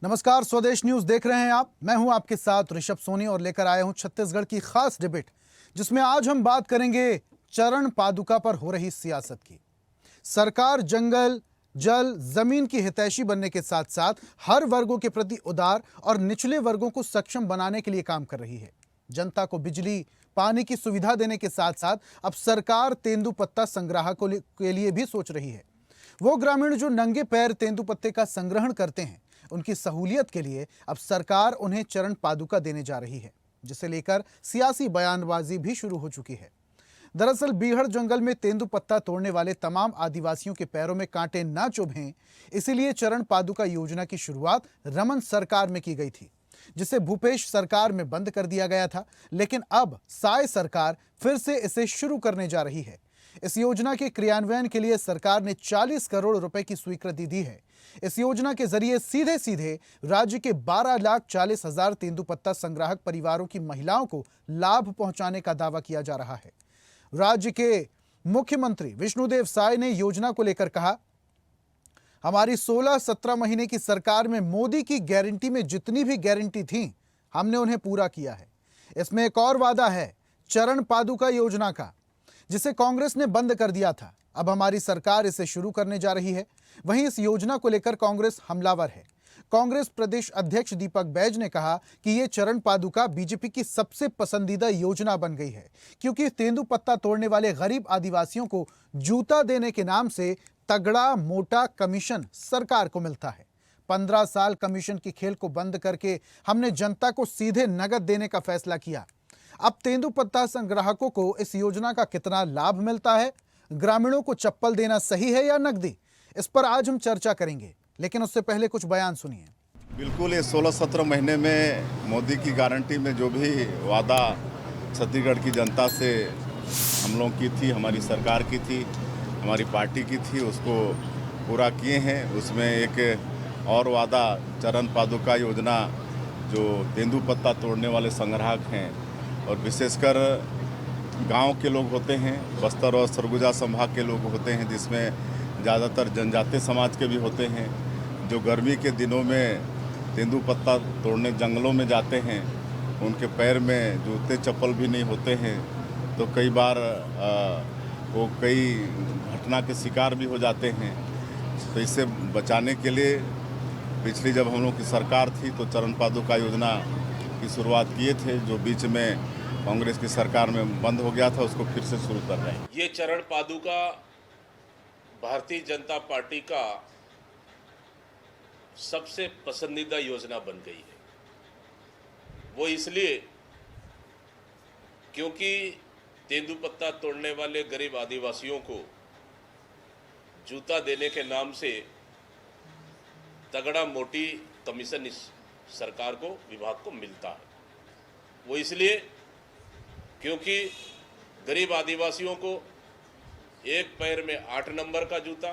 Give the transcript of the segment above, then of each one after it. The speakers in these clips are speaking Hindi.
नमस्कार, स्वदेश न्यूज देख रहे हैं आप। मैं हूं आपके साथ ऋषभ सोनी और लेकर आया हूं छत्तीसगढ़ की खास डिबेट, जिसमें आज हम बात करेंगे चरण पादुका पर हो रही सियासत की। सरकार जंगल, जल, जमीन की हितैषी बनने के साथ साथ हर वर्गों के प्रति उदार और निचले वर्गों को सक्षम बनाने के लिए काम कर रही है। जनता को बिजली, पानी की सुविधा देने के साथ साथ अब सरकार तेंदुपत्ता संग्राहकों के लिए भी सोच रही है। वो ग्रामीण जो नंगे पैर तेंदुपत्ते का संग्रहण करते हैं, उनकी सहूलियत के लिए अब सरकार उन्हें चरण पादुका देने जा रही है, जिसे लेकर सियासी बयानबाजी भी शुरू हो चुकी है। दरअसल बीहड़ जंगल में तेंदुपत्ता तोड़ने वाले तमाम आदिवासियों के पैरों में कांटे ना चुभें, इसीलिए चरण पादुका योजना की शुरुआत रमन सरकार में की गई थी, जिसे भूपेश सरकार में बंद कर दिया गया था। लेकिन अब साय सरकार फिर से इसे शुरू करने जा रही है। इस योजना के क्रियान्वयन के लिए सरकार ने 40 करोड़ रुपए की स्वीकृति दी है। इस योजना के जरिए सीधे सीधे राज्य के 12,40,000 तेंदुपत्ता संग्राहक परिवारों की महिलाओं को लाभ पहुंचाने का दावा किया जा रहा है। राज्य के मुख्यमंत्री विष्णुदेव साय ने योजना को लेकर कहा, हमारी 16-17 महीने की सरकार में मोदी की गारंटी में जितनी भी गारंटी थी, हमने उन्हें पूरा किया है। इसमें एक और वादा है चरण पादुका योजना का, जिसे कांग्रेस ने बंद कर दिया था। अब हमारी सरकार इसे शुरू करने जा रही है। वहीं इस योजना को लेकर कांग्रेस हमलावर है। कांग्रेस प्रदेश अध्यक्ष दीपक बैज ने कहा कि ये चरण पादुका बीजेपी की सबसे पसंदीदा योजना बन गई है, क्योंकि तेंदुपत्ता तोड़ने वाले गरीब आदिवासियों को जूता देने के नाम से तगड़ा मोटा कमीशन सरकार को मिलता है। 15 साल कमीशन की खेल को बंद करके हमने जनता को सीधे नगद देने का फैसला किया। अब तेंदुपत्ता संग्राहकों को इस योजना का कितना लाभ मिलता है, ग्रामीणों को चप्पल देना सही है या नकदी, इस पर आज हम चर्चा करेंगे। लेकिन उससे पहले कुछ बयान सुनिए। बिल्कुल, ये 16-17 महीने में मोदी की गारंटी में जो भी वादा छत्तीसगढ़ की जनता से हम लोग की थी, हमारी सरकार की थी, हमारी पार्टी की थी, उसको पूरा किए हैं। उसमें एक और वादा चरण पादुका योजना, जो तेंदुपत्ता तोड़ने वाले संग्राहक हैं और विशेषकर गांव के लोग होते हैं, बस्तर और सरगुजा संभाग के लोग होते हैं, जिसमें ज़्यादातर जनजातीय समाज के भी होते हैं, जो गर्मी के दिनों में तेंदुपत्ता तोड़ने जंगलों में जाते हैं। उनके पैर में जूते चप्पल भी नहीं होते हैं, तो कई बार वो कई घटना के शिकार भी हो जाते हैं। तो इससे बचाने के लिए पिछली जब हम लोग की सरकार थी तो चरण पादुका योजना की शुरुआत किए थे, जो बीच में कांग्रेस की सरकार में बंद हो गया था, उसको फिर से शुरू कर रहे हैं। ये चरण पादुका भारतीय जनता पार्टी का सबसे पसंदीदा योजना बन गई है। वो इसलिए क्योंकि तेंदुपत्ता तोड़ने वाले गरीब आदिवासियों को जूता देने के नाम से तगड़ा मोटी कमीशन इस सरकार को, विभाग को मिलता है। वो इसलिए क्योंकि गरीब आदिवासियों को एक पैर में 8 नंबर का जूता,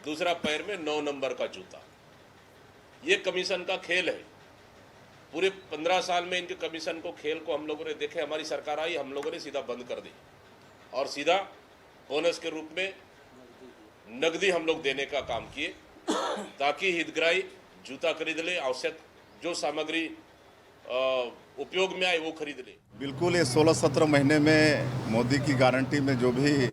दूसरा पैर में 9 नंबर का जूता, ये कमीशन का खेल है। पूरे 15 साल में इनके कमीशन को, खेल को हम लोगों ने देखे। हमारी सरकार आई, हम लोगों ने सीधा बंद कर दी और सीधा बोनस के रूप में नकदी हम लोग देने का काम किए, ताकि हितग्राही जूता खरीद ले, आवश्यक जो सामग्री उपयोग में आए वो खरीद ले। बिल्कुल, ये 16-17 महीने में मोदी की गारंटी में जो भी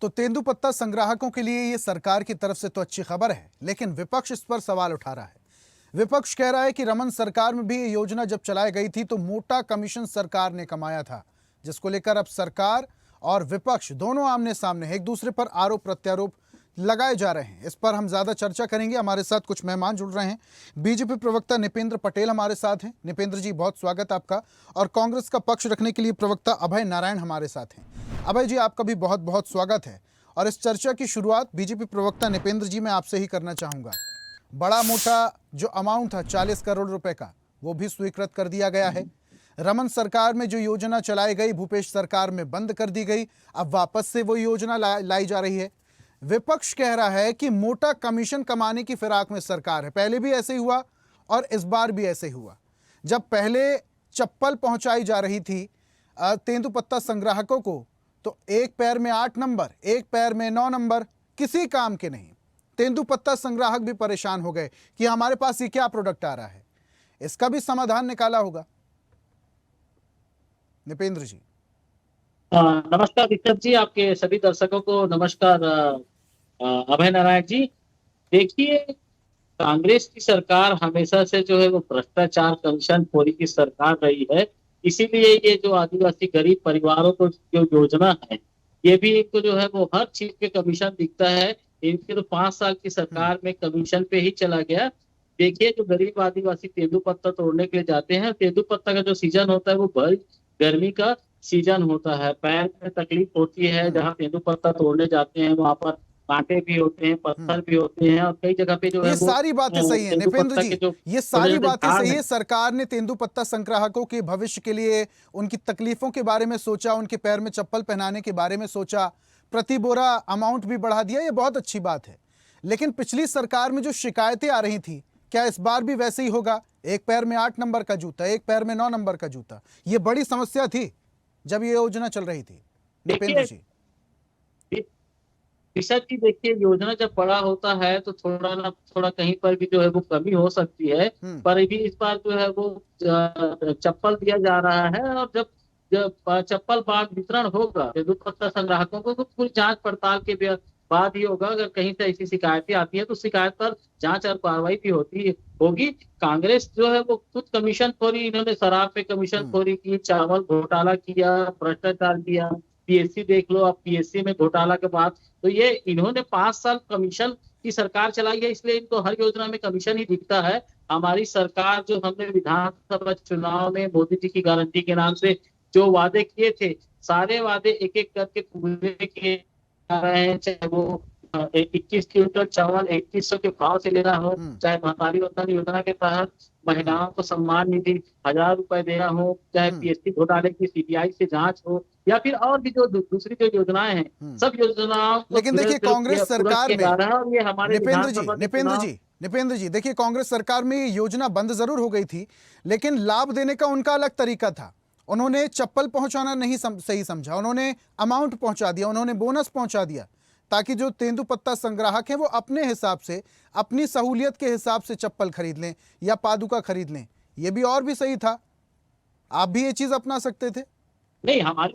तो तेंदुपत्ता संग्राहकों के लिए ये सरकार की तरफ से तो अच्छी खबर है, लेकिन विपक्ष इस पर सवाल उठा रहा है। विपक्ष कह रहा है कि रमन सरकार में भी ये योजना जब चलाई गई थी तो मोटा कमीशन सरकार ने कमाया था, जिसको लेकर अब सरकार और विपक्ष दोनों आमने सामने एक दूसरे पर आरोप प्रत्यारोप लगाए जा रहे हैं। इस पर हम ज्यादा चर्चा करेंगे। हमारे साथ कुछ मेहमान जुड़ रहे हैं। बीजेपी प्रवक्ता निपेंद्र पटेल हमारे साथ हैं। निपेंद्र जी, बहुत स्वागत आपका। और कांग्रेस का पक्ष रखने के लिए प्रवक्ता अभय नारायण हमारे साथ हैं। अभय जी, आपका भी बहुत बहुत स्वागत है। और इस चर्चा की शुरुआत बीजेपी प्रवक्ता निपेंद्र जी मैं आपसे ही करना चाहूंगा। बड़ा मोटा जो अमाउंट था 40 करोड़ रुपए का, वो भी स्वीकृत कर दिया गया है। रमन सरकार में जो योजना चलाई गई, भूपेश सरकार में बंद कर दी गई, अब वापस से वो योजना लाई जा रही है। विपक्ष कह रहा है कि मोटा कमीशन कमाने की फिराक में सरकार है। पहले भी ऐसे ही हुआ और इस बार भी ऐसे ही हुआ। जब पहले चप्पल पहुंचाई जा रही थी तेंदुपत्ता संग्राहकों को, तो एक पैर में 8 नंबर, एक पैर में 9 नंबर, किसी काम के नहीं। तेंदुपत्ता संग्राहक भी परेशान हो गए कि हमारे पास ये क्या प्रोडक्ट आ रहा है। इसका भी समाधान निकाला होगा। निपेंद्र जी। नमस्कार ऋषभ जी, आपके सभी दर्शकों को नमस्कार। अभय नारायण जी, देखिए, कांग्रेस की सरकार हमेशा से जो है वो भ्रष्टाचार कमीशन खोरी की सरकार रही है। इसीलिए ये जो आदिवासी गरीब परिवारों को जो योजना है, ये भी इनको जो है वो हर चीज पे कमीशन दिखता है। इनके तो 5 साल की सरकार में कमीशन पे ही चला गया। देखिए, जो गरीब आदिवासी तेंदुपत्ता तोड़ने के लिए जाते हैं, तेंदुपत्ता का जो सीजन होता है वो भर गर्मी का सीजन होता है। पैर में तकलीफ होती है, जहाँ तेंदुपत्ता तोड़ने जाते हैं वहां पर कांटे भी होते हैं, पत्थर भी होते हैं, और कई जगह पे जो है ये वो सारी बातें सही है निपेंद्र जी, ये सारी बातें सही है। सरकार ने तेंदुपत्ता संग्राहकों के भविष्य के लिए, उनकी तकलीफों के बारे में सोचा, उनके पैर में चप्पल पहनाने के बारे में सोचा, प्रति बोरा अमाउंट भी बढ़ा दिया, ये बहुत अच्छी बात है। लेकिन पिछली सरकार में जो शिकायतें आ रही थी, क्या इस बार भी वैसे ही होगा? एक पैर में 8 नंबर का जूता, एक पैर में 9 नंबर का जूता, ये बड़ी समस्या थी जब ये योजना चल रही थी। निपेंद्र जी। ऋषभ जी, देखिए, योजना जब बड़ा होता है तो थोड़ा कहीं पर भी जो है वो कमी हो सकती है। पर अभी इस बार जो है वो चप्पल दिया जा रहा है, और जब चप्पल बांट वितरण होगा तेंदुपत्ता संग्राहकों को, तो पूरी जांच पड़ताल के बाद ही होगा। अगर कहीं से ऐसी शिकायतें आती है तो शिकायत पर जांच और कार्रवाई भी होगी। कांग्रेस जो है वो खुद कमीशन खोरी, इन्होंने शराब पे कमीशन खोरी की, चावल घोटाला किया, भ्रष्टाचार किया। पीएससी देख लो, अब पीएससी में घोटाला के बाद तो ये इन्होंने 5 साल कमीशन की सरकार चलाई है, इसलिए इनको हर योजना में कमीशन ही दिखता है। हमारी सरकार जो हमने विधानसभा चुनाव में मोदी जी की गारंटी के नाम से जो वादे किए थे, सारे वादे एक एक करके पूरे किए जा रहे हैं। चाहे वो 21 क्विंटल चावल 2100 के भाव से लेना हो, चाहे महतारी वतन योजना के तहत महिलाओं को सम्मान निधि 1000 रुपए देना हो, चाहे पीएससी घोटाले की सीबीआई से जांच हो, या फिर और भी जो दूसरी जो योजनाएं हैं, सब योजनाओं को लेकिन देखिए कांग्रेस सरकार में, ये हमारे निपेंद्र जी देखिए, कांग्रेस सरकार में ये योजना बंद जरूर हो गई थी, लेकिन लाभ देने का उनका अलग तरीका था। उन्होंने चप्पल पहुंचाना नहीं सही समझा, उन्होंने अमाउंट पहुंचा दिया, उन्होंने बोनस पहुंचा दिया, ताकि जो तेंदुपत्ता संग्राहक हैं वो अपने हिसाब से, अपनी सहूलियत के हिसाब से चप्पल खरीद लें या पादुका खरीद लें। ये भी और भी सही था। आप भी ये चीज अपना सकते थे। नहीं, हमारी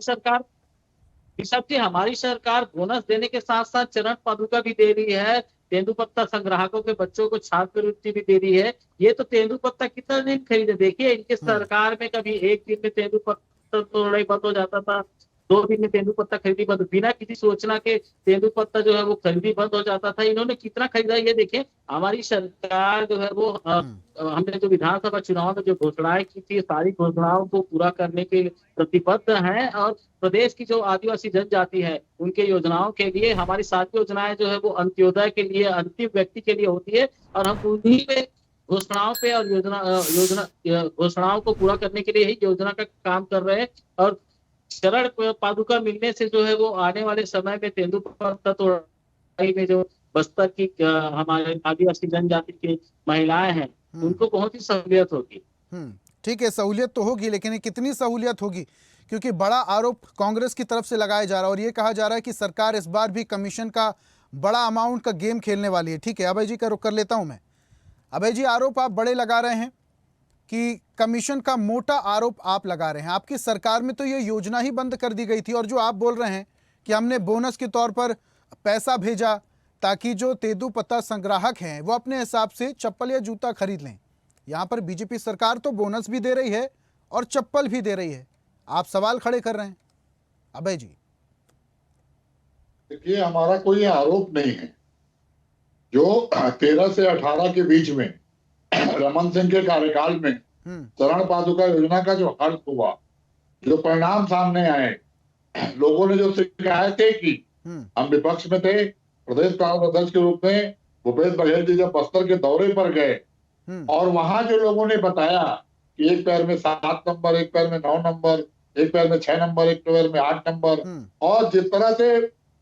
सरकार बोनस देने के साथ साथ चरण पादुका भी दे रही है। तेंदुपत्ता संग्राहकों के बच्चों को छात्रवृत्ति भी दे रही है। ये तो तेंदुपत्ता कितना दिन खरीदे, देखिए, इनके सरकार में कभी एक दिन में तेंदुपत्ता तोड़ना बंद हो जाता था, 2 दिन में तेंदुपत्ता खरीदी बंद, बिना किसी सूचना के तेंदुपत्ता जो है वो खरीदी बंद हो जाता था। इन्होंने कितना खरीदा ये देखें। हमारी सरकार जो है वो हमने जो विधानसभा चुनाव में जो घोषणाएं की थी, सारी घोषणाओं को पूरा करने के प्रतिबद्ध हैं। और प्रदेश की जो आदिवासी जनजाति है, उनके योजनाओं के लिए हमारी सारी योजनाएं जो है वो अंत्योदय के लिए, अंतिम व्यक्ति के लिए होती है, और हम उन्हीं में घोषणाओं पे और घोषणाओं को पूरा करने के लिए ही योजना का काम कर रहे हैं। और चरण पादुका मिलने से जो है वो आने वाले समय में तेंदुपत्ता तोड़ाई में जो बस्तर की हमारे आदिवासी जनजाति की महिलाएं हैं, उनको बहुत ही सहूलियत होगी। ठीक है, सहूलियत तो होगी, लेकिन ये कितनी सहूलियत होगी? क्योंकि बड़ा आरोप कांग्रेस की तरफ से लगाया जा रहा है और ये कहा जा रहा है कि सरकार इस बार भी कमीशन का बड़ा अमाउंट का गेम खेलने वाली है। ठीक है, अभय जी का रुख कर लेता हूं मैं। अभय जी, आरोप आप बड़े लगा रहे हैं कि कमीशन का मोटा आरोप आप लगा रहे हैं। आपकी सरकार में तो ये योजना ही बंद कर दी गई थी, और जो आप बोल रहे हैं कि हमने बोनस के तौर पर पैसा भेजा ताकि जो तेंदुपत्ता संग्राहक हैं वो अपने हिसाब से चप्पल या जूता खरीद लें। यहाँ पर बीजेपी सरकार तो बोनस भी दे रही है और चप्पल भी दे रही है। आप सवाल खड़े कर रहे हैं अभय जी। देखिए, हमारा कोई आरोप नहीं है। जो 13 से 18 के बीच में रमन सिंह के कार्यकाल में चरण पादुका योजना का जो हर्ष हुआ, जो परिणाम सामने आए, लोगों ने जो शिकायतें की, हम विपक्ष में थे, प्रदेश कांग्रेस अध्यक्ष के रूप में भूपेश बघेल जी जब बस्तर के दौरे पर गए, और वहां जो लोगों ने बताया कि एक पैर में 7 नंबर, एक पैर में 9 नंबर, एक पैर में 6 नंबर, एक पैर में 8 नंबर, और जिस तरह से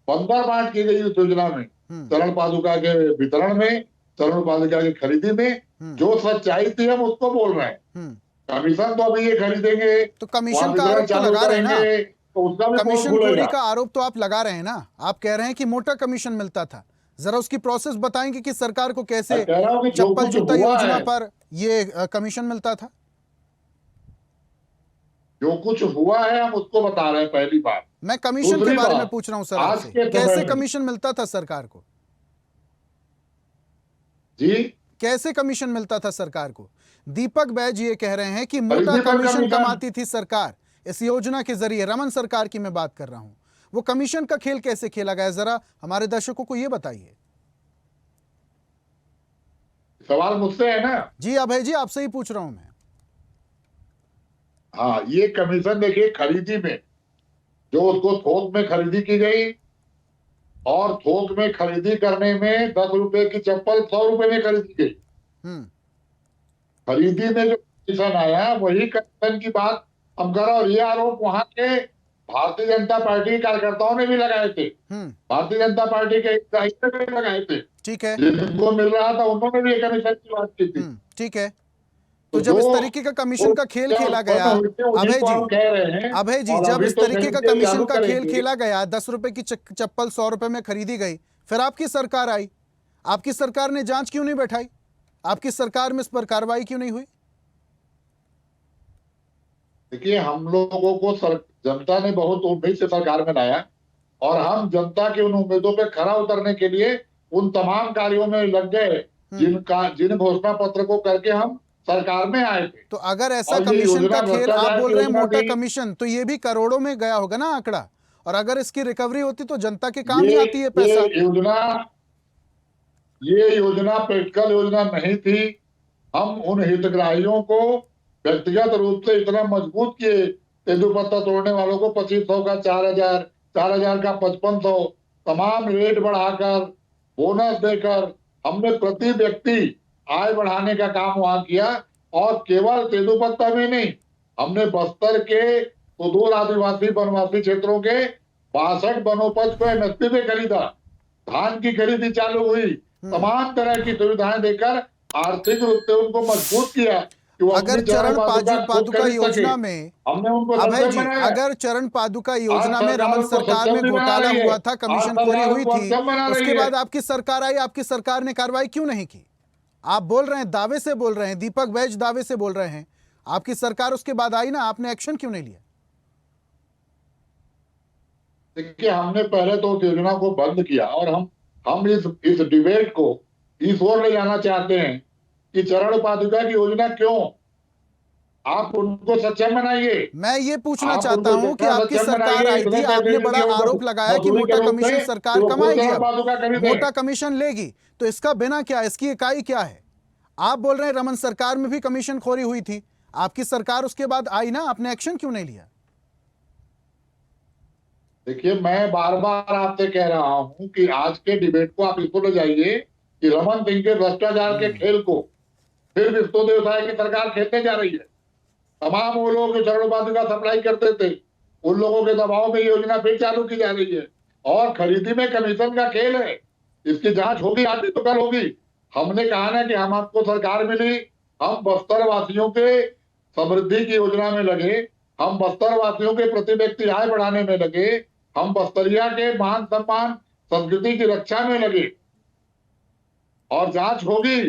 बंदा बांट की गई उस योजना में, चरण पादुका के वितरण में, चरण पादुका की खरीदी में, जो सच्चाई थी हम उसको बोल रहे हैं। कमीशन तो अभी ये खरीदेंगे तो कमीशन का आरोप तो लगा रहे हैं ना, तो उसका भी कमीशन खोरी का आरोप तो आप लगा रहे हैं ना। आप कह रहे हैं कि मोटा कमीशन मिलता था, जरा उसकी प्रोसेस बताएंगे कि सरकार को कैसे मैं कह रहा हूं कि जो चप्पल कुछ जूता हुआ योजना है, पर ये कमीशन मिलता था। जो कुछ हुआ है हम उसको बता रहे हैं, पहली बात। मैं कमीशन के दूसरी बारे में बात, पूछ रहा हूं सर आज आपसे, के समय कैसे में कमीशन मिलता था सरकार को? जी, कैसे कमीशन मिलता था सरकार को? दीपक बैज ये कह रहे हैं कि मोटा खरीदी पर कमीशन कमीशन। कमाती थी सरकार इस योजना के जरिए। रमन सरकार की मैं बात कर रहा हूं। वो कमीशन का खेल कैसे खेला गया, जरा हमारे दर्शकों को ये बताइए। सवाल मुझसे है ना? जी अभय जी, आपसे ही पूछ रहा हूं मैं। हाँ, ये कमीशन देखिए, खरीदी में जो उसको थोक में खरीदी की गई, और थोक में खरीदी करने में 10 रुपए की चप्पल 100 रुपए में खरीदी गई। हम्म खरीदी में जो कमीशन आया वही कमीशन की बात हम कर रहे हैं। और ये आरोप वहां के भारतीय जनता पार्टी के कार्यकर्ताओं ने भी लगाए थे, भारतीय जनता पार्टी के हितैषी ने भी लगाए थे। ठीक है। जिनको मिल रहा था उन्होंने भी कमीशन की बात की थी। ठीक है। तो तो जब इस जो तरीके का कमीशन का खेल खेला उत्पन्न गया, हुई थी, उन्हीं अभय को हम जी, कह रहे हैं। अभय जी, और जब अभी इस तो तरीके का खरीदी कमीशन चालू का खेल करेंगे। खेला गया, 10 रुपए की चप्पल 100 रुपए में खरीदी गई, फिर आपकी सरकार आई, आपकी सरकार ने जांच क्यों नहीं बैठाई? आपकी सरकार में इस पर कार्रवाई क्यों नहीं हुई? देखिए, हम लोगों को जनता ने बहुत उम्मीद से सरकार में लाया, और हम जनता की उन उम्मीदों पे खरा उतरने के लिए उन तमाम कार्यों में लग गए जिन घोषणा पत्र को करके हम सरकार में आए थे। तो अगर ऐसा और ये कमीशन का योजना खेल, आप भ्रष्टाचार बोल की रहे हैं योजना मोटा थी। कमीशन, तो ये भी करोड़ों में गया होगा ना आंकड़ा, और अगर इसकी रिकवरी होती तो जनता के काम ही आती है पैसा। ये योजना प्रैक्टिकल योजना नहीं थी। हम उन हितग्राहियों को व्यक्तिगत रूप से इतना मजबूत किए, तेंदुपत्ता तोड़ने वालों को 2500 का 4000, 4000 का 5500, तमाम रेट बढ़ाकर, बोनस देकर हमने प्रति व्यक्ति आय बढ़ाने का काम वहां किया। और केवल तेंदुपत्ता में नहीं, हमने बस्तर के सुदूर आदिवासी वनवासी क्षेत्रों के 62 वनोपज को एमएसपी पे खरीदा, धान की खरीदी चालू हुई, तमाम तरह की सुविधाएं देकर आर्थिक रूप से उनको मजबूत किया कि वो अगर अपनी चरण पादुका पादुका योजना में, हमने उनको अभय सक्षम जी, बनाया। अगर चरण पादुका योजना आज में सरकार रमन उनको सरकार सक्षम में भी बना घोटाला रही है। हुआ था, आज कमीशन खोरी सरकार हुई उनको थी, सक्षम बना रही उसके है। बाद आपकी सरकार आई, आपकी सरकार ने कार्रवाई क्यों नहीं की? आप बोल रहे हैं, दावे से बोल रहे हैं, दीपक बैज दावे से बोल रहे हैं, आपकी सरकार उसके बाद आई ना, आपने एक्शन क्यों नहीं लिया? देखिए, हमने पहले तो उस योजना को बंद किया, और हम इस डिबेट को इस ओर ले जाना चाहते हैं कि चरण पादुका की योजना क्यों, आप उनको सक्षम बनाइए। मैं ये पूछना आप चाहता उनको हूं कि जितना आपकी सक्षम सरकार बनाइए, आई इतने थी, पैसे आपने बड़ा दीजिए उनको आरोप लगाया कि मजदूरी के मोटा रूप कमीशन में, सरकार वो खुद कमाएगी, चरण अब पादुका खरीदें। मोटा कमीशन लेगी, तो इसका बिना क्या, इसकी इकाई क्या है? आप बोल रहे हैं रमन सरकार में भी कमीशन खोरी हुई थी, आपकी सरकार उसके बाद आई ना, आपने एक्शन क्यों नहीं लिया? देखिए, मैं बार बार आपसे कह रहा हूं कि आज के डिबेट को आप इसको ले जाइए कि रमन सिंह के भ्रष्टाचार के खेल को फिर विस्तृत व्यवसाय की सरकार खेलने जा रही है। तमाम वो लोग जो चरण पादुका सप्लाई करते थे, उन लोगों के दबाव में योजना फिर चालू की जा रही है, और खरीदी में कमीशन का खेल है। इसकी जांच होगी, आज भी तो कल होगी। हमने कहा ना कि हम आपको सरकार मिली, हम बस्तर वासियों के समृद्धि की योजना में लगे, हम बस्तर वासियों के प्रति व्यक्ति आय बढ़ाने में लगे, हम बस्तरिया के मान सम्मान संस्कृति की रक्षा में लगे। और जांच होगी,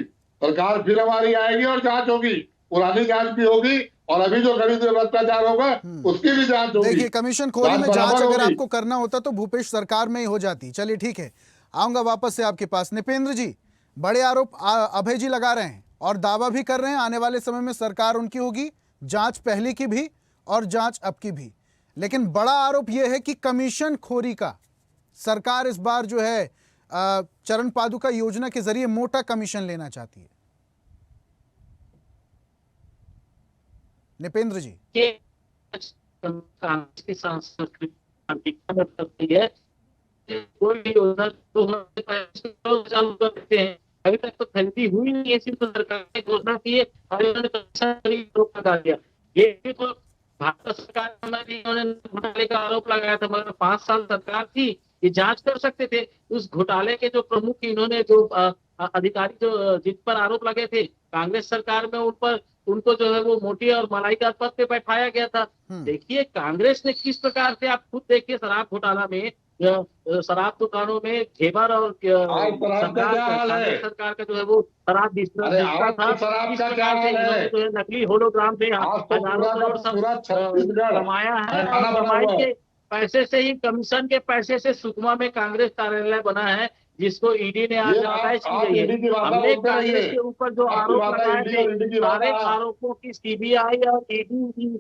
सरकार फिर हमारी आएगी और जांच होगी, पुरानी जांच भी होगी, और अभी जो खरीद में भ्रष्टाचार होगा उसकी भी जांच होगी। देखिए, कमीशन खोरी में जांच बराबर अगर होगी। आपको करना होता तो भूपेश सरकार में ही हो जाती। चलिए ठीक है, आऊंगा वापस से आपके पास। निपेंद्र जी, बड़े आरोप अभय जी लगा रहे हैं और दावा भी कर रहे हैं आने वाले समय में सरकार उनकी होगी, जांच पहले की भी और जांच अब की भी। लेकिन बड़ा आरोप यह है कि कमीशन खोरी का सरकार इस बार जो है चरण पादुका योजना के जरिए मोटा कमीशन लेना चाहती है। निपेंद्र जी, कांग्रेस की सांसद है, कोई भी योजना तो चालू कर देते हैं, अभी तक तो खरीदी हुई नहीं है, सिर्फ सरकार ने घोषणा की है, रोक लगा दिया। ये भी तो भारत सरकार ने घोटाले का आरोप लगाया था, मगर 5 साल सरकार थी, ये जांच कर सकते थे। उस घोटाले के जो प्रमुख इन्होंने जो अधिकारी जो जिन पर आरोप लगे थे कांग्रेस सरकार में, उनको जो है वो मोटी और मलाई पद पे बैठाया गया था। देखिए, कांग्रेस ने किस प्रकार से, आप खुद देखिए, शराब घोटाला में शराब दुकानों में घेवर और आज शराब का क्या हाल है? कांग्रेस सरकार का जो है वो शराब बिकता अरे था। आज शराब इस का क्या प्रकार से हाल इन्होंने है? जो है नकली होलोग्राम से आज तो हजारों पूरा का करोड़ सब पूरा छत्तीसगढ़ कमाया है, और कारखाना बना कमाई हुआ है। के पैसे से ही, कमीशन के पैसे से सुकमा में कांग्रेस कार्यालय बना है, जिसको ईडी ने आज ये अटैच की आप गई है। ईडी की भाषा हमने बोलते कांग्रेस रहिए। के ऊपर जो आपकी आरोप भाषा लगाए ईडी थे, और ईडी की सारे भाषा आरोपों की सीबीआई और ईडी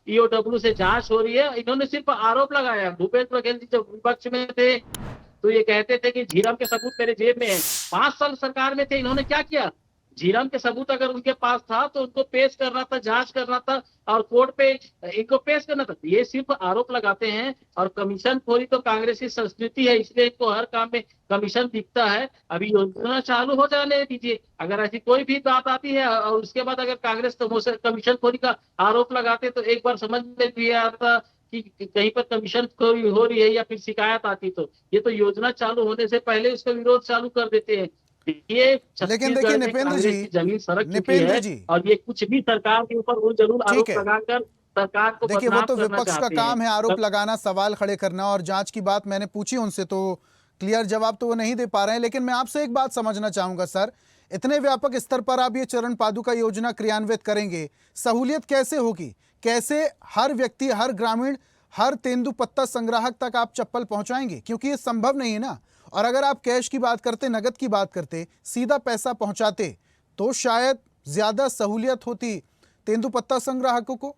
ईओडब्ल्यू से जांच हो रही है। इन्होंने सिर्फ आरोप लगाया। भूपेश बघेल जी जब विपक्ष में थे तो ये कहते थे कि झीरम के सबूत मेरे जेब में है। 5 साल सरकार में थे, इन्होंने क्या किया? झीरम के सबूत अगर उनके पास था तो उनको पेश करना था, जांच करना था और कोर्ट पे इनको पेश करना था। ये सिर्फ आरोप लगाते हैं, और कमीशन खोरी तो कांग्रेस की संस्कृति है, इसलिए इनको हर काम में कमीशन दिखता है। अभी योजना चालू हो जाने दीजिए, अगर ऐसी कोई भी बात आती है और उसके बाद अगर कांग्रेस कमीशन खोरी का आरोप लगाते तो एक बार समझ में भी आता कि कहीं पर कमीशन खोरी हो रही है या फिर शिकायत आती। तो ये तो योजना चालू होने से पहले उसका विरोध चालू कर देते हैं। ये लेकिन देखिए छत्तीसगढ़ में नृपेंद्र कांग्रेस जी, की जमीन सरक चुकी नृपेंद्र है, जी, और ये कुछ भी सरकार के ऊपर वो जरूर ठीक आरोप है। लगाकर सरकार को देखिए वो बदनाम तो करना विपक्ष का चाहते हैं। काम है आरोप लगाना, सवाल खड़े करना, और जांच की बात मैंने पूछी उनसे तो क्लियर जवाब तो वो नहीं दे पा रहे हैं। लेकिन मैं आपसे एक बात समझना चाहूंगा सर, इतने व्यापक स्तर पर आप ये चरण पादुका योजना क्रियान्वित करेंगे, सहूलियत कैसे होगी? कैसे हर व्यक्ति, हर ग्रामीण, हर तेंदुपत्ता संग्राहक तक आप चप्पल पहुंचाएंगे? क्योंकि ये संभव नहीं है ना। और अगर आप कैश की बात करते, नगद की बात करते, सीधा पैसा पहुंचाते, तो शायद ज्यादा सहूलियत होती तेंदुपत्ता संग्राहकों को।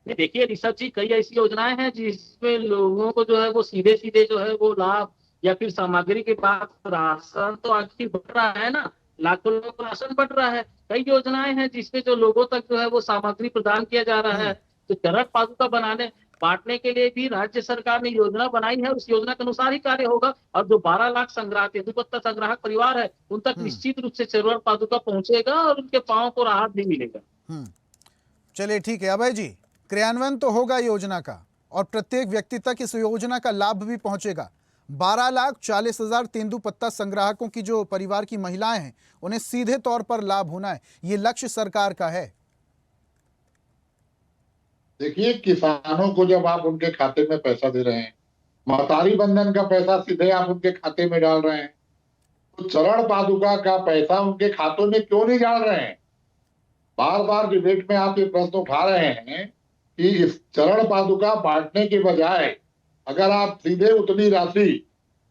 देखिए ऋषभ जी, कई ऐसी योजनाएं हैं जिसमें लोगों को जो है वो सीधे सीधे जो है वो लाभ, या फिर सामग्री के बाद राशन तो आखिर बढ़ रहा है ना, लाखों लोगों को राशन बढ़ रहा है। कई योजनाएं हैं जिसमें जो लोगों तक जो है वो सामग्री प्रदान किया जा रहा है। तो चरण पादुका बांटने के लिए भी राज्य सरकार ने योजना बनाई है, उस योजना के अनुसार ही कार्य होगा। और जो 12 लाख संग्राहक तेंदुपत्ता संग्राहक परिवार है, उन तक निश्चित रूप से चरण पादुका पहुंचेगा और उनके पांव को राहत भी मिलेगा। चलिए ठीक है अभय जी, क्रियान्वयन तो होगा योजना का, और प्रत्येक व्यक्ति तक इस योजना का लाभ भी पहुंचेगा। 12,40,000 तेंदुपत्ता संग्राहकों की जो परिवार की महिलाएं हैं, उन्हें सीधे तौर पर लाभ होना है, ये लक्ष्य सरकार का है। देखिए, किसानों को जब आप उनके खाते में पैसा दे रहे हैं, महतारी बंधन का पैसा सीधे आप उनके खाते में डाल रहे हैं, तो चरण पादुका का पैसा उनके खातों में क्यों नहीं डाल रहे हैं? बार बार डिबेट में आप ये प्रश्न उठा रहे हैं कि इस चरण पादुका बांटने के बजाय अगर आप सीधे उतनी राशि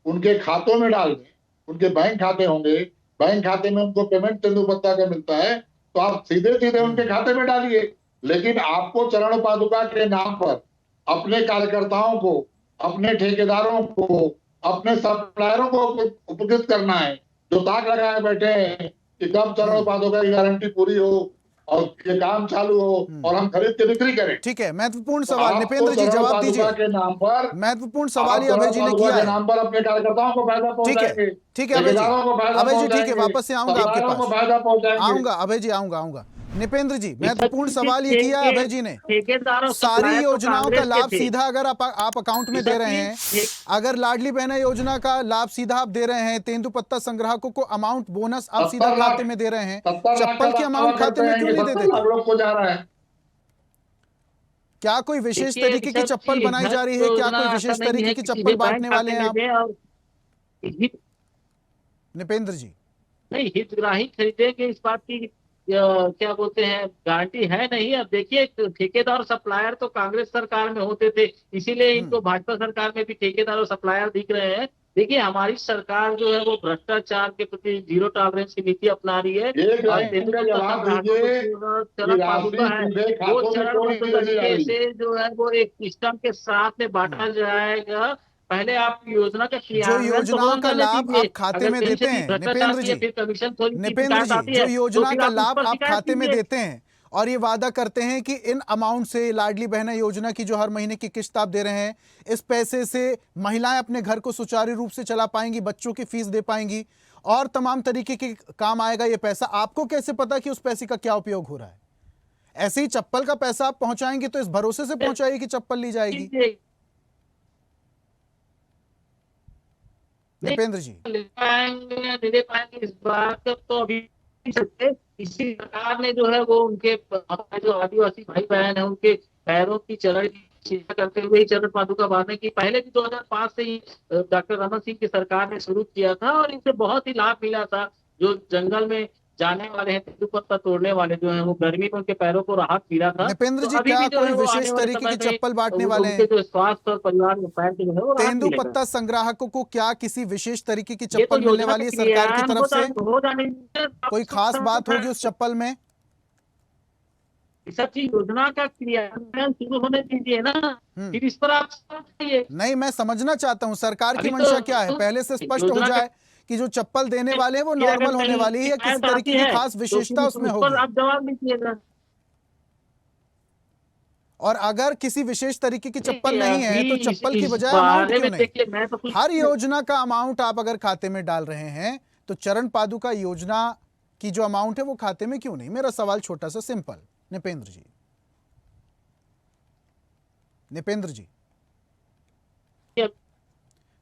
उनके खातों में डाल दें, उनके बैंक खाते होंगे, बैंक खाते में उनको पेमेंट तेंदुपत्ता का मिलता है, तो आप सीधे सीधे उनके खाते में डालिए। लेकिन आपको चरण पादुका के नाम पर अपने कार्यकर्ताओं को, अपने ठेकेदारों को, अपने सप्लायरों को उपकृत करना है, जो ताक लगाए बैठे हैं कि कब चरण पादुका की गारंटी पूरी हो और ये काम चालू हो और हम खरीद के बिक्री करें। ठीक है, महत्वपूर्ण सवाल नृपेंद्र जी जवाब दीजिए। के नाम पर महत्वपूर्ण सवाल ही अभय जी ने किया है। नाम पर अपने कार्यकर्ताओं को फायदा पहुंचाएंगे। ठीक है अभय जी, अभय जी ठीक है, वापस से आऊंगा आपके पास, आऊंगा अभय जी, आऊंगा। नृपेंद्र जी, महत्वपूर्ण सवाल ये किया है अभय जी ने, सारी योजनाओं का लाभ सीधा अगर आप अकाउंट में दे रहे हैं, अगर लाडली बहना योजना का लाभ सीधा आप दे रहे हैं, तेंदुपत्ता संग्राहकों को अमाउंट बोनस आप सीधा खाते में दे रहे हैं, चप्पल के अमाउंट खाते में क्यों नहीं देते? को जा रहा है। क्या कोई विशेष तरीके की चप्पल बनाई जा रही है? क्या कोई विशेष तरीके की चप्पल बांटने वाले हैं आप? नृपेंद्र जी नहीं, हितग्राही खरीदेंगे इस बात की क्या बोलते हैं गारंटी है नहीं। अब देखिए, ठेकेदार और सप्लायर तो कांग्रेस सरकार में होते थे, इसीलिए इनको भाजपा सरकार में भी ठेकेदार और सप्लायर दिख रहे हैं। देखिए, हमारी सरकार जो है वो भ्रष्टाचार के प्रति जीरो टॉलरेंस की नीति अपना रही है। चरण पादुका है वो चरणबद्ध तरीके से जो है वो एक सिस्टम के साथ में बांटा जाएगा। पहले आप योजना का जो योजनाओं का लाभ आप खाते में देते हैं नृपेंद्र जी, जो योजना का लाभ आप खाते में देते हैं और ये वादा करते हैं कि इन अमाउंट से, लाडली बहना योजना की जो हर महीने की किस्त आप दे रहे हैं, इस पैसे से महिलाएं अपने घर को सुचारू रूप से चला पाएंगी, बच्चों की फीस दे पाएंगी और तमाम तरीके के काम आएगा ये पैसा। आपको कैसे पता कि उस पैसे का क्या उपयोग हो रहा है? ऐसे ही चप्पल का पैसा आप पहुंचाएंगे तो इस भरोसे से पहुंचाएगी कि चप्पल ली जाएगी। नृपेंद्र जी दे पाएंगे इस बात तो अभी इसी सरकार ने जो है वो उनके जो आदिवासी भाई बहन है उनके पैरों की सीधा करते हुए ही चरण पादुका बांधने की पहले भी 2005 से ही डॉक्टर रमन सिंह की सरकार ने शुरू किया था और इनसे बहुत ही लाभ मिला था। जो जंगल में जाने वाले हैं, तेंदुपत्ता तोड़ने वाले जो हैं, वो गर्मी में उनके पैरों को राहत मिला था। नृपेंद्र जी, तो अभी क्या भी जो कोई है वो विशेष आने वाले तरीके की समय में चप्पल बांटने वाले उनके हैं? जो स्वास्थ्य और परिवार में पैर जो है वो राहत मिलेगा। तेंदुपत्ता संग्राहकों को क्या किसी विशेष तरीके की ये तो चप्पल मिलने योजना वाली के है सरकार की क्रियान्वयन तरफ से? हो जाने से कोई खास बात होगी उस चप्पल में? सब चीज योजना का क्रियान्वयन शुरू होने दीजिए ना, फिर इस पर आप समझिए। नहीं, मैं समझना चाहता हूँ सरकार की अभी मंशा तो क्या है, पहले से स्पष्ट हो योजना जाए कि जो चप्पल देने वाले हैं वो फिर अगर नॉर्मल होने कहीं वाली है या किसी शिकायत तरीके आती की है, खास तो विशेषता फिर उसमें उस पर होगी? आप जवाब दीजिएगा। और अगर किसी विशेष तरीके की चप्पल नहीं है तो अभी चप्पल की इस बजाय अमाउंट बारे क्यों में नहीं? देखिए, मैं तो कुछ हर योजना का अमाउंट आप अगर खाते में डाल रहे हैं तो चरण पादुका योजना की जो अमाउंट है वो खाते में क्यों नहीं? मेरा सवाल छोटा सा सिंपल। नृपेंद्र जी, नृपेंद्र जी,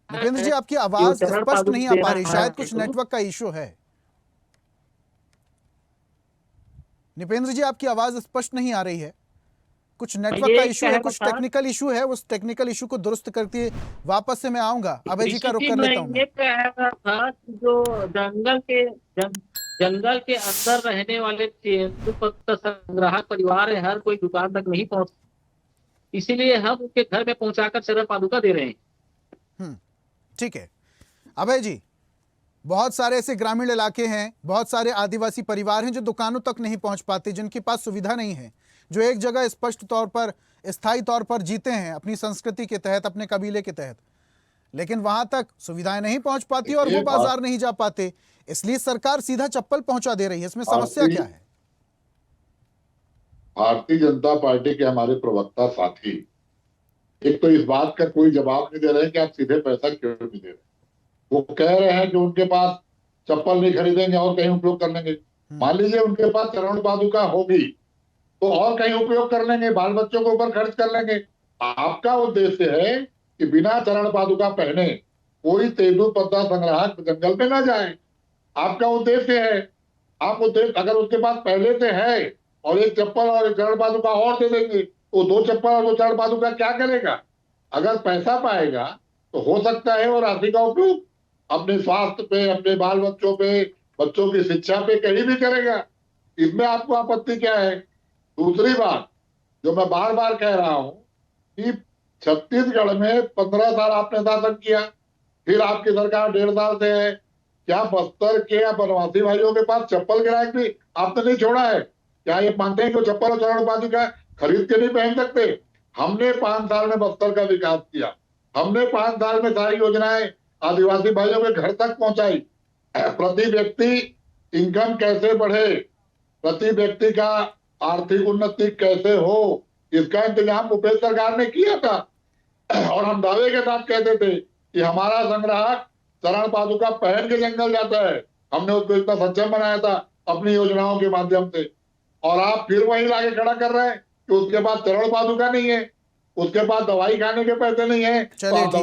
नृपेंद्र जी, आपकी आवाज चरण स्पष्ट नहीं आ पा रही, पादुका शायद कुछ नेटवर्क का इशू है। नृपेंद्र जी, आपकी आवाज स्पष्ट नहीं आ रही है, कुछ नेटवर्क का इशू है, कुछ टेक्निकल इशू है। उस टेक्निकल इशू को दुरुस्त करके वापस से मैं आऊंगा। अभय जी का रुख कर लेता हूं मैं। ये कह रहा था कि जो जंगल के अंदर रहने वाले तेंदुपत्ता संग्राहक परिवार है, हर कोई दुकान तक नहीं पहुंच, इसीलिए हम उनके घर में पहुंचाकर चरण पादुका दे रहे हैं। ठीक है अभय जी, बहुत सारे ऐसे ग्रामीण इलाके हैं, बहुत सारे आदिवासी परिवार हैं जो दुकानों तक नहीं पहुंच पाते, जिनके पास सुविधा नहीं है, जो एक जगह स्पष्ट तौर पर स्थायी तौर पर जीते हैं अपनी संस्कृति के तहत, अपने कबीले के तहत, लेकिन वहां तक सुविधाएं नहीं पहुंच पाती और वो बाजार नहीं जा पाते, इसलिए सरकार सीधा चप्पल पहुंचा दे रही है। इसमें समस्या क्या है? भारतीय जनता पार्टी के हमारे प्रवक्ता साथी एक तो इस बात का कोई जवाब नहीं दे रहे कि आप सीधे पैसा क्यों नहीं दे रहे। वो कह रहे हैं कि उनके पास चप्पल नहीं खरीदेंगे और कहीं उपयोग कर लेंगे। मान लीजिए उनके पास चरण पादुका होगी तो और कहीं उपयोग कर लेंगे, बाल बच्चों के ऊपर खर्च कर लेंगे। आपका उद्देश्य है कि बिना चरण पादुका पहने कोई तेंदुपत्ता संग्राहक जंगल में ना जाए, आपका उद्देश्य है। आप उद्देश्य अगर उसके पास पहले से है और एक चप्पल और एक चरण पादुका और दे देंगे तो दो चप्पल और दो चरण पादुका क्या करेगा? अगर पैसा पाएगा तो हो सकता है वो राशि का उपयोग अपने स्वास्थ्य पे, अपने बाल बच्चों पे, बच्चों की शिक्षा पे कहीं भी करेगा। इसमें आपको आपत्ति क्या है? दूसरी बात जो मैं बार बार कह रहा हूं कि छत्तीसगढ़ में 15 साल आपने शासन किया, फिर आपकी सरकार 1.5 साल से है। क्या बस्तर के या बनवासी भाइयों के पास चप्पल गिराक भी आपने नहीं छोड़ा है? क्या ये मानते हैं कि वो चप्पल और चरण पादुका खरीद के नहीं पहन सकते? हमने 5 साल में बस्तर का विकास किया, हमने 5 साल में सारी योजनाएं आदिवासी भाइयों के घर तक पहुंचाई। प्रति व्यक्ति इनकम कैसे बढ़े, प्रति व्यक्ति का आर्थिक उन्नति कैसे हो, इसका इंतजाम भूपेश सरकार ने किया था। और हम दावे के साथ कहते थे कि हमारा संग्राहक चरण पादुका पहन के जंगल जाता है। हमने उसको इतना सक्षम बनाया था अपनी योजनाओं के माध्यम से। और आप फिर वही लाके खड़ा कर रहे हैं कि उसके पास चरण पादुका नहीं है, उसके पास दवाई खाने के पैसे नहीं है, तो आप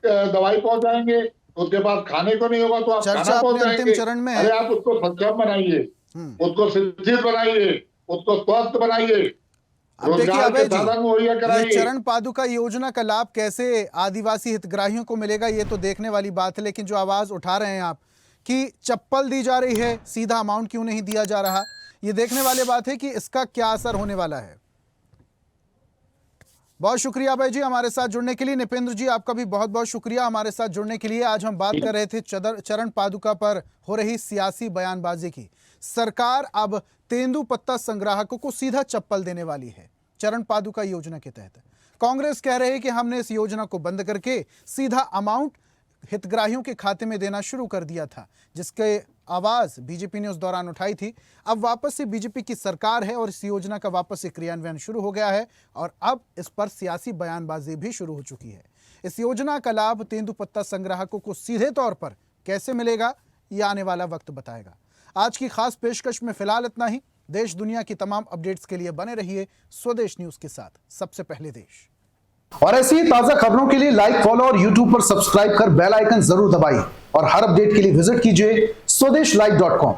दवाई पहुंचाएंगे, उसके पास खाने को नहीं होगा तो आप खाना पहुंचाएंगे। चरण में अरे आप उसको सक्षम बनाइए, उसको शिक्षित बनाइए, उसको स्वस्थ बनाइए, रोजगार के साधन मुहैया कराइए। चरण पादुका योजना का लाभ कैसे आदिवासी हितग्राहियों को मिलेगा ये तो देखने वाली बात है, लेकिन जो आवाज उठा रहे हैं आप कि चप्पल दी जा रही है, सीधा अमाउंट क्यों नहीं दिया जा रहा, ये देखने वाली बात है कि इसका क्या असर होने वाला है। बहुत शुक्रिया अभय जी हमारे साथ जुड़ने के लिए। नृपेंद्र जी, आपका भी बहुत बहुत शुक्रिया हमारे साथ जुड़ने के लिए। आज हम बात कर रहे थे चरण पादुका पर हो रही सियासी बयानबाजी की। सरकार अब तेंदुपत्ता संग्राहकों को सीधा चप्पल देने वाली है चरण पादुका योजना के तहत। कांग्रेस कह रहे हैं कि हमने इस योजना को बंद करके सीधा अमाउंट हितग्राहियों के खाते में देना शुरू कर दिया था, जिसके आवाज बीजेपी ने उस दौरान उठाई थी। अब वापस से बीजेपी की सरकार है और इस योजना का वापस से क्रियान्वयन शुरू हो गया है और अब इस पर सियासी बयानबाजी भी शुरू हो चुकी है। इस योजना का लाभ तेंदुपत्ता संग्राहकों को सीधे तौर पर कैसे मिलेगा, ये आने वाला वक्त बताएगा। आज की खास पेशकश में फिलहाल इतना ही। देश दुनिया की तमाम अपडेट्स के लिए बने रहिए स्वदेश न्यूज के साथ, सबसे पहले देश। और ऐसी ही ताजा खबरों के लिए लाइक, फॉलो और यूट्यूब पर सब्सक्राइब कर बेल आइकन जरूर दबाइए और हर अपडेट के लिए विजिट कीजिए स्वदेशलाइव.com।